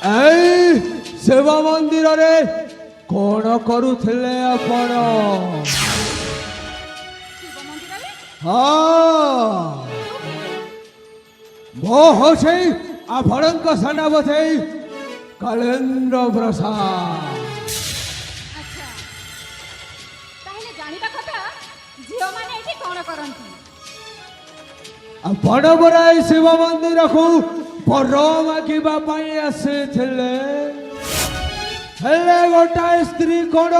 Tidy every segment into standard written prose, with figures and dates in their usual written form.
এই ଶିବ ମନ୍ଦିରରେ କଣ କରୁଥିଲେ ଆପଣ? ଶିବ ମନ୍ଦିରରେ ହଁ ମୋ ହଉଛି ଆପଣଙ୍କ ସେନାପତି କଲେନ୍ଦ୍ର ପ୍ରସାଦ। ଆଚ୍ଛା, ତାହେଲେ ଜାଣିବା କଥା ଝିଅମାନେ ଏଠି କଣ କରନ୍ତି? ଆପଣ ପରା ଏଇ ଶିବ ମନ୍ଦିରକୁ ବର ମାଗିବା ପାଇଁ ଆସିଥିଲେ, ହେଲେ ଗୋଟାଏ ସ୍ତ୍ରୀ କଣ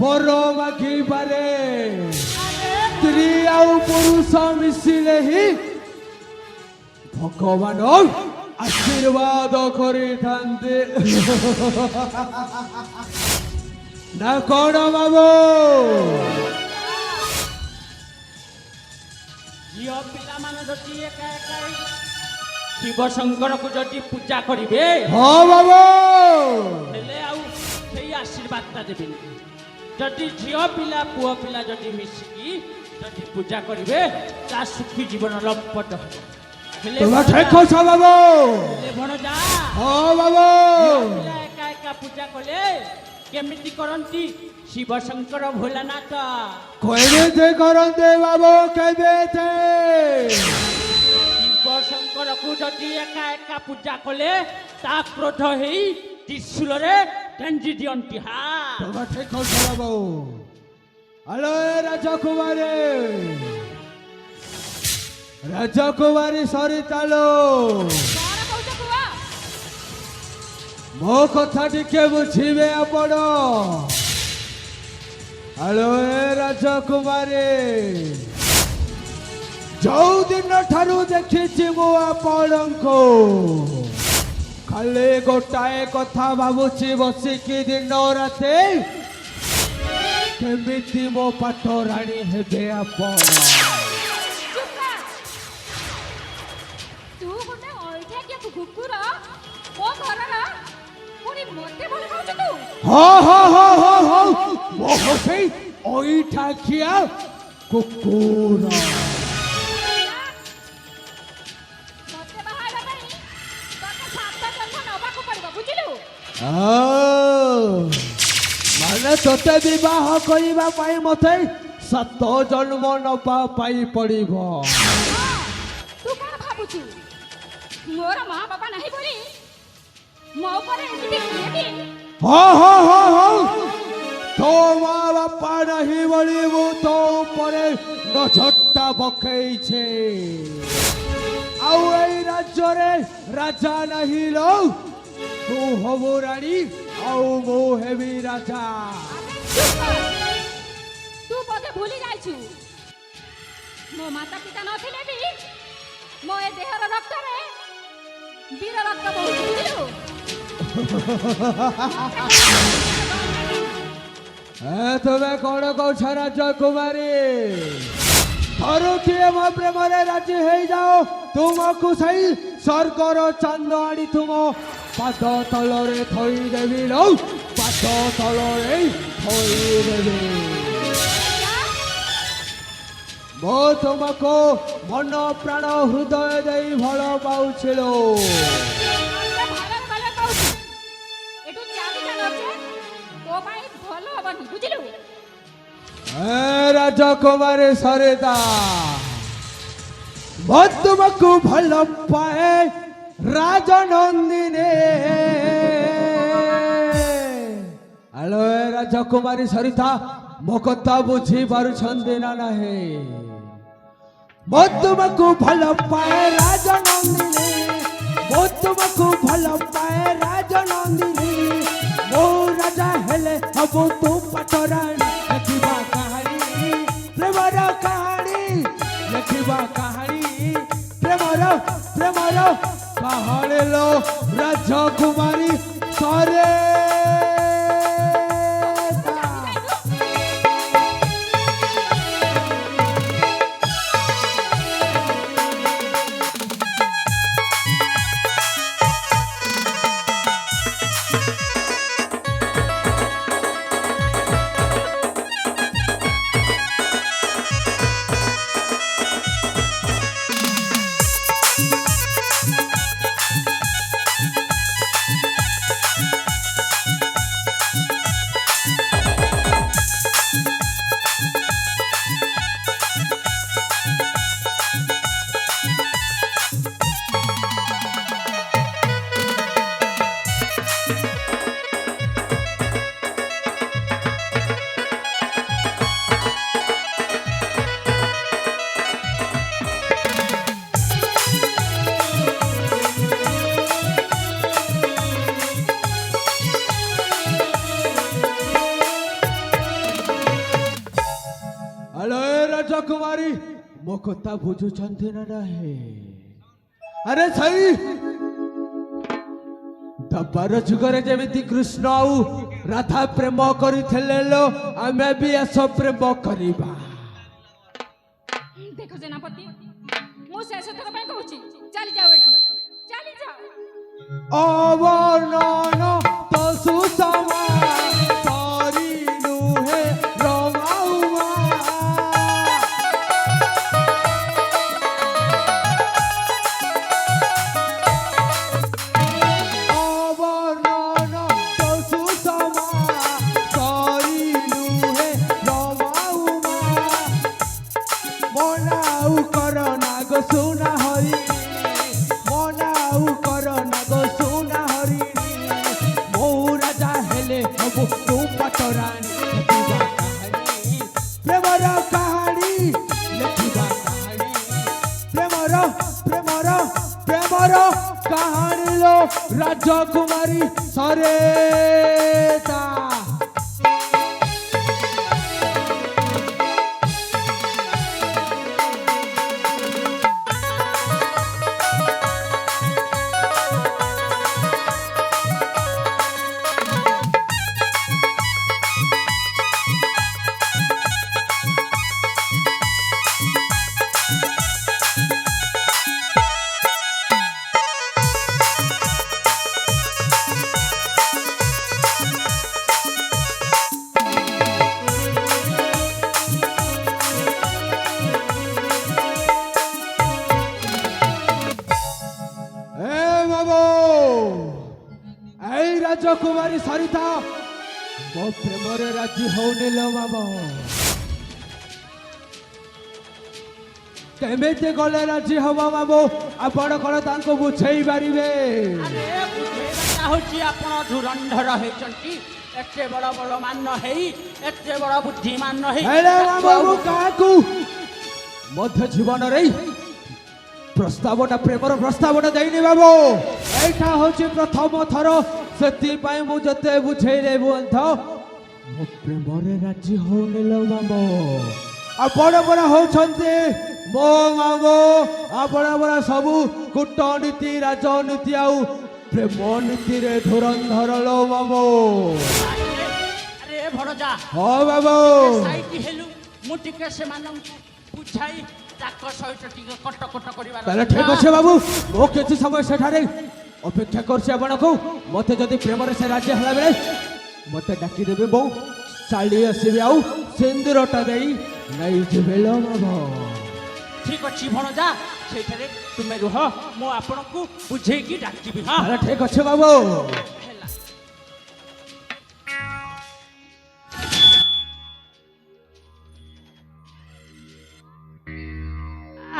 ବର ମାଗିପାରେ? ସ୍ତ୍ରୀ ଆଉ ପୁରୁଷ ମିଶିଲେ ହିଁ ଭଗବାନ ଆଶୀର୍ବାଦ କରିଥାନ୍ତି ନା କଣ ବାବୁ? ଝିଅ ପିଲାମାନେ ଯଦି ଏକା ଏକା ଶିବ ଶଙ୍କରକୁ ଯଦି ପୂଜା କରିବେ ହଁ ବାବୁ, ହେଲେ ଆଉ ସେଇ ଆଶୀର୍ବାଦଟା ଦେବେନି। ଯଦି ଝିଅ ପିଲା ପୁଅ ପିଲା ଯଦି ମିଶିକି ଯଦି ପୂଜା କରିବେ ତା ସୁଖୀ ଜୀବନ ଲମ୍ପଟ ହେବ। ହେଲେ ତୁମେ ଠିକ କହୁଛ ବାବୁ। ଭଣଜା ହଁ ବାବୁ, ପିଲା ଏକା ଏକା ପୂଜା କଲେ କେମିତି କରନ୍ତି ଶିବ ଶଙ୍କର ଭୋଲାନାଥ? କେମିତି କରନ୍ତି ବାବୁ, କେମିତି? ଶିବ ଶଙ୍କରକୁ ଯଦି ଏକା ଏକା ପୂଜା କଲେ ତା କ୍ରୋଧ ହେଇ ତ୍ରିଶୂଳରେ ଢେଞ୍ଜି ଦିଅନ୍ତି। ତୁମେ ଠିକ କହୁଛ ବାବୁ। ହ୍ୟାଲୋ ରାଜକୁମାରୀ, ରାଜକୁମାରୀ ସରିତାଲୋ, କଣ କହୁଛ କୁହ? ମୋ କଥା ଟିକେ ବୁଝିବେ ଆପଣ। ହ୍ୟାଲୋ ରାଜକୁମାରୀ, ଯୋଉ ଦିନ ଠାରୁ ଦେଖିଛି ମୁଁ ଆପଣଙ୍କୁ ଖାଲି ଗୋଟାଏ କଥା ଭାବୁଛି ବସିକି ଦିନ ରାତି, କେମିତି ମୋ ପାଠ ରାଣୀ ହେବେ ଆପଣ? ଚୁପ କର। ତୁ ଗୋଟେ ଅଇଠାକିଆ କୁକୁର, ମୋ ଘରର, ପୁଣି ମତେ ଭଲ ପାଉଛୁ ତୁ? ହଁ ହଁ ହଁ ହଁ ହଁ, ମୋ ସେଇ ଅଇଠାଖିଆ କୁକୁର। ମତେ ବାହା ହେବା ପାଇଁ ତତେ 7 ଜନ୍ମ ନବାକୁ ପଡିବ, ବୁଝିଲୁ? ମାନେ ତୋତେ ବିବାହ କରିବା ପାଇଁ ମତେ 7 ଜନ୍ମ ନବା ପାଇଁ ପଡିବ। ତୁ କଣ ଭାବୁଛୁ ମୋର ମା ବାପା ନାହିଁ ବୋଲି ମୋ ଉପରେ ଏମିତି କିଏକି? ହଁ ହଁ ହଁ ହଁ, ତୋ ମା ବାପା ନାହିଁ ବୋଲି ମୁଁ ତୋ ଉପରେ ନଜରଟା ପକେଇଛେ, ଆଉ ଏଇ ରାଜ୍ୟରେ ରାଜା ନାହିଁ ଲୋ। ତୁ ହବୁ ରାଣୀ ଆଉ ମୁଁ ହେବି ରାଜା। ଚୁପ କର। ତୁ ବୋଧେ ଭୁଲି ଯାଇଛୁ ମୋ ମାତା ପିତା ନଥିଲେ ବି ମୋ ଏ ଦେହର ରକ୍ତରେ ବୀର ରକ୍ତ ବହୁଛି, ବୁଝିଲୁ? ତୁମେ କଣ କହୁଛ ରାଜକୁମାରୀ? ଥରୁଟିଏ ମୋ ପ୍ରେମରେ ରାଜି ହେଇଯାଅ, ତୁମକୁ ସେଇ ସ୍ୱର୍ଗର ଚାନ୍ଦ ଆଣି ତୁମ ପାଦ ତଳରେ ଥୋଇଦେବି ଲୋ, ପାଦ ତଳରେ ଥୋଇଦେବି। ମୁଁ ତୁମକୁ ମନ ପ୍ରାଣ ହୃଦୟ ଦେଇ ଭଲ ପାଉଛି ଲୋ। ମତେ ଭଲରେ ଭଲ କହୁଛୁ। ଏଠୁ ଚାଲିଯା, ନଚେତ ତୋ ପାଇଁ ଭଲ ହବନି, ବୁଝିଲୁ? ରାଜକୁମାରୀ ସରିତା, ମୁଁ ତୁମକୁ ଭଲ ପାଏ ରାଜନନ୍ଦିନୀ। ହ୍ୟାଲୋ ରାଜକୁମାରୀ ସରିତା, ମୋ କଥା ବୁଝି ପାରୁଛନ୍ତି ନା ନାହିଁ? ମୁଁ ତୁମକୁ ଭଲ ପାଏ ରାଜନନ୍ଦିନୀ, ମୁଁ ତୁମକୁ ଭଲ ପାଏ ରାଜନନ୍ଦିନୀ। ମୋ ରାଜା ହେଲେ ହବୁ ତୁ ପାଟରାଣୀ, ଲେଖିବା କାହାଣୀ ପ୍ରେମର କାହାଣୀ, ଲେଖିବା କାହାଣୀ ପ୍ରେମର ପ୍ରେମର କାହାଣୀ ଲୋ ରାଜକୁମାରୀ ସରେ। राजकुमारी मो कथा बुझुचंती ना नहीं अरे सही दबार जुगरे जेमिति कृष्ण आउ राधा प्रेम करिथिले लो आमे भी एसो प्रेम करिबा देखो सेनापति मु शेष थर पे कहूची चली जाओ एठू चली जाओ अवर्णन तो सुषमा तारी नुहे रमाउमा अवर्णन तो सुषमा तारी नुहे रमाउमा मनाउ करना गो सुना हरि मनाउ करना गो सुना हरि मो राजा हेले हबु तू पटरानी लिखिबा कहानी प्रेमर कहानी लिखिबा कहानी प्रेमर कहानी लो राजकुमारी सरेता राजकुमारी सरिता मो प्रेमरे राजी होने लो बाबा केमिति गले राजी हवा बाबू आपण कण तांको बुझेई पारिबे अरे बुझेइबा होची आपण धुरंधर हेचंती एते बड़ बड़ मान हेई एते बड़ बुद्धिमान हेई हेले बाबू काकू मध्य जीवन रे प्रस्तावटा प्रेमर प्रस्तावटा देइनी बाबू एठा होची प्रथम थर सेति पाई मु जते बुझेइले बोलथ मो प्रेमरे राजी होने लो बाबू आपण बड़ होछंती मो बाबू आपण बड़ सबु कूटनीति राजनीति आउ प्रेम नीति रे धुरंधर लो बाबू अरे भड़जा हो बाबू साइटी हेलु मु टिके से मानम बुझाई ताक सहित टिके कट कट करिवा ताले ठीक अछि बाबू मो केछि समय सेठारे अपेक्षा करछि आपनको मते जदि प्रेम रे से राज्य हला बेले मते डाकी देबे बो साली आसीबे आउ सिंदूरटा देई नै जिबे लो बाबू ठीक अछि भणजा सेठारे तुमे रुह मो आपनको बुझेई की डाकिबी हां ताले ठीक अछि बाबू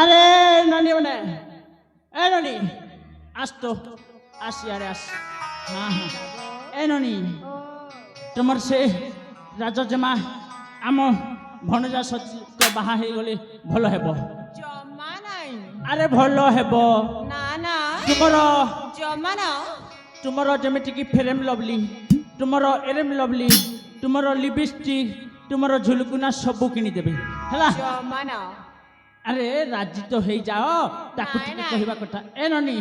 अरे ननी बने ए ननी आस तो आस यार आस हाँ हाँ ए ननी तुमर से राजजमा आम भणजा सचित बाहा हे गले भल हेबो जमा नाई अरे भल हेबो ना ना तुमर जमा ना तुमर जेमिति की फेरेम लवली तुमर एरेम लवली तुमर लिपस्टिक तुमर झुलकुना सब किनी देबे हला जमा ना अरे राजी तो हे जाओ ताकु टिके कहबा कथा ए ननी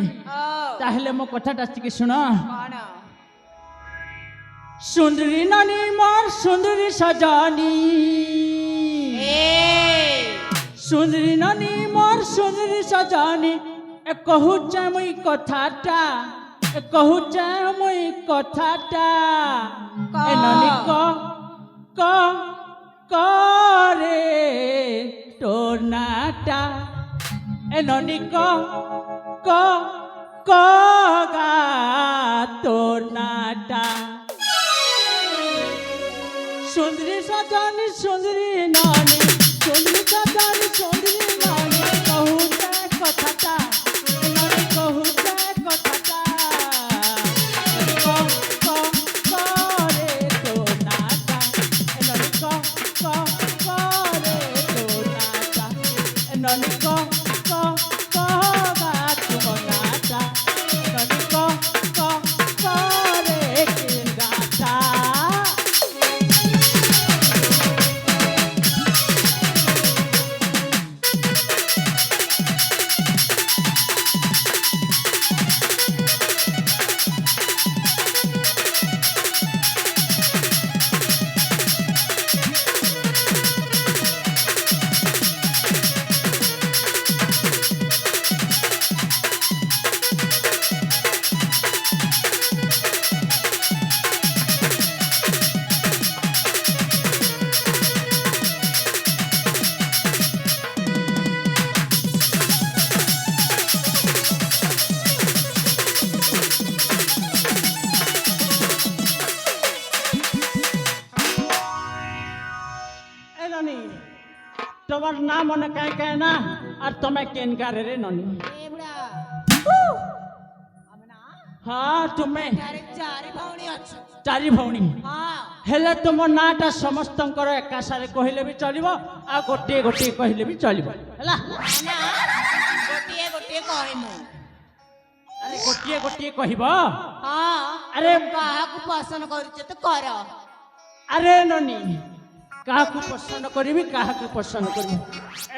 ताहले मो कथाटा टिके सुन कौन सुंदरी ननी मोर सुंदरी सजानी सुंदरी ननी मोर सुंदरी सजानी ए कहू चा मुई कथाटा ए कहू चा मुई कथाटा ए ननी रे तोर नाटा ए ननी गा तोर नाटा सुंदरी सजानी सुंदरी नानी सुंदरी सजानी सुंदरी नानी कहू ते कथाटा नानी कहू ते कथाटा रे तो नाटा नानी रे तो नाटा नानी गा तुम नाटा नानी रे के गाता তোমার না মনে কাই কাই না আর তুমি কেনকারে রে ননি ଏ ବୁଢ଼ା ଆମେ ନା হ্যাঁ তুমি ଚାରି ଚାରି ଭଉଣୀ ଅଛୁ চারি ভଉଣୀ ହଁ ହେଲେ ତୁମ ନାଁଟା ସମସ୍ତଙ୍କର ଏକା ସାରେ କହିଲେ ବି ଚଳିବ ଆଉ ଗୋଟିଏ ଗୋଟିଏ କହିଲେ ବି ଚଳିବ ହେଲା ନା ଗୋଟିଏ ଗୋଟିଏ କହିମୁ ଆରେ ଗୋଟିଏ ଗୋଟିଏ କହିବ ହଁ ଆରେ କାହାକୁ ପସନ୍ଦ କରୁଛ ତ କର ଆରେ ନନି କାହାକୁ ପସନ୍ଦ କରିବି କାହାକୁ ପସନ୍ଦ କରିବି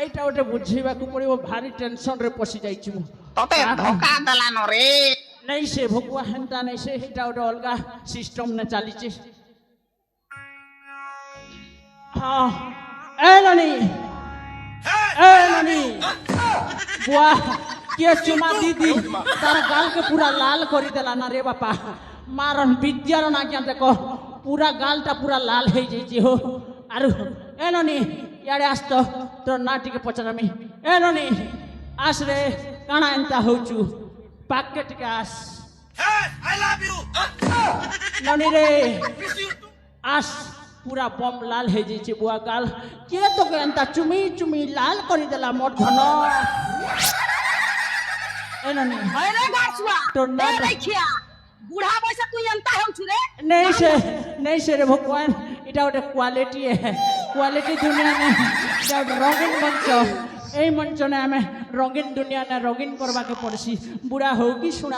ଏଇଟା ଗୋଟେ ବୁଝେଇବାକୁ ପଡ଼ିବ ଭାରି ଟେନସନରେ ପଶି ଯାଇଛି ମୁଁ ତତେ ଧୋକା ଦେଲାନ ରେ ନାଇଁ ସେ ଭକୁଆ ହେନ୍ତା ନାଇଁ ସେ ଏଇଟା ଗୋଟେ ଅଲଗା ସିଷ୍ଟମରେ ଚାଲିଛି ହଁ ଏ ନନି बुआ किए चुमा दीदी तार गाल के पूरा लाल करी देला ना रे बापा मारन विद्यार ना क्या देखो पूरा गाल टा पूरा लाल हो जाइए हो आरु ए ननी यारे आस तो ना टिके पचरामी ए ननी आस रे काना एंता होचु पाके टिके आस I love you. ननी रे आस पूरा बम लाल हो जाइए बुआ गाल किए तो एंता चुमी चुमी लाल करी देला मोर धन ए ननी अरे गाछुआ तो ना ए देखिया बुढ़ा बयस तू एंता होछु रे नहीं से रे भगवान इटा गोटे क्वालिटी है क्वालिटी दुनिया में इटा गोटे रंगीन मंच यही मंच ने आम रंगीन दुनिया ने रंगीन करवा के पड़सी बुढ़ा हो कि सुना